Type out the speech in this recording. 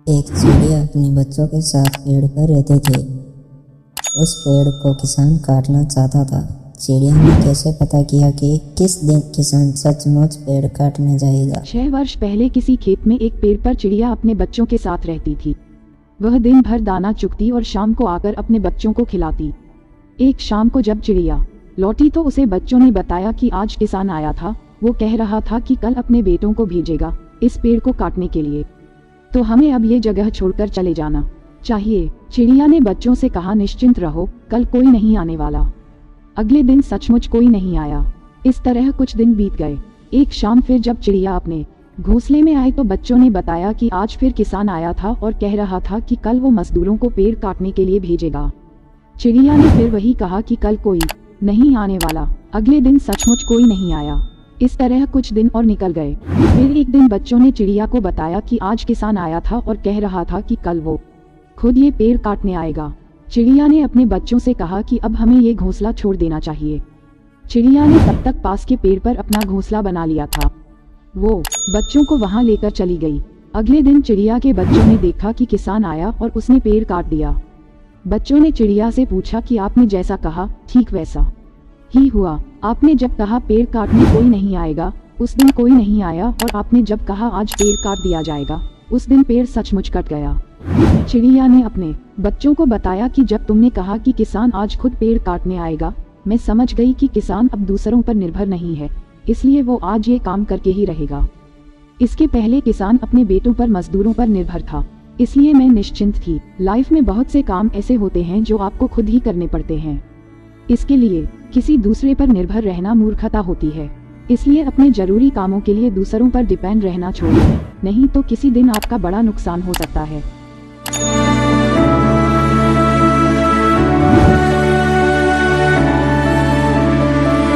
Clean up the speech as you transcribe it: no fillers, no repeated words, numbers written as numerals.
एक चिड़िया अपने बच्चों के साथ पेड़ पर रहती थी। उस पेड़ को किसान काटना चाहता था। चिड़िया ने कैसे पता किया कि किस दिन किसान सचमुच पेड़ काटने जाएगा? 6 वर्ष पहले किसी खेत में एक पेड़ पर चिड़िया अपने बच्चों के साथ रहती थी। वह दिन भर दाना चुगती और शाम को आकर अपने बच्चों को खिलाती। एक शाम को जब चिड़िया लौटी तो उसे बच्चों ने बताया कि आज किसान आया था। वो कह रहा था कि कल अपने बेटों को भेजेगा इस पेड़ को काटने के लिए, तो हमें अब ये जगह छोड़कर चले जाना चाहिए। चिड़िया ने बच्चों से कहा, निश्चिंत रहो, कल कोई नहीं आने वाला। अगले दिन सचमुच कोई नहीं आया। इस तरह कुछ दिन बीत गए। एक शाम फिर जब चिड़िया अपने घोंसले में आई तो बच्चों ने बताया कि आज फिर किसान आया था और कह रहा था कि कल वो मजदूरों को पेड़ काटने के लिए भेजेगा। चिड़िया ने फिर वही कहा कि कल कोई नहीं आने वाला। अगले दिन सचमुच कोई नहीं आया। इस तरह कुछ दिन और निकल गए। फिर एक दिन बच्चों ने चिड़िया को बताया कि आज किसान आया था और कह रहा था कि कल वो खुद ये पेड़ काटने आएगा। चिड़िया ने अपने बच्चों से कहा कि अब हमें ये घोंसला छोड़ देना चाहिए। चिड़िया ने तब तक पास के पेड़ पर अपना घोंसला बना लिया था। वो बच्चों को वहां लेकर चली गई। अगले दिन चिड़िया के बच्चों ने देखा कि किसान आया और उसने पेड़ काट दिया। बच्चों ने चिड़िया से पूछा कि आपने जैसा कहा ठीक वैसा ही हुआ। आपने जब कहा पेड़ काटने कोई नहीं आएगा, उस दिन कोई नहीं आया, और आपने जब कहा आज पेड़ काट दिया जाएगा, उस दिन पेड़ सचमुच कट गया। चिड़िया ने अपने बच्चों को बताया कि जब तुमने कहा कि किसान आज खुद पेड़ काटने आएगा, मैं समझ गई कि किसान अब दूसरों पर निर्भर नहीं है, इसलिए वो आज ये काम करके ही रहेगा। इसके पहले किसान अपने बेटों पर, मजदूरों पर निर्भर था, इसलिए मैं निश्चिंत थी। लाइफ में बहुत से काम ऐसे होते हैं जो आपको खुद ही करने पड़ते हैं। इसके लिए किसी दूसरे पर निर्भर रहना मूर्खता होती है। इसलिए अपने जरूरी कामों के लिए दूसरों पर डिपेंड रहना छोड़ें, नहीं तो किसी दिन आपका बड़ा नुकसान हो सकता है।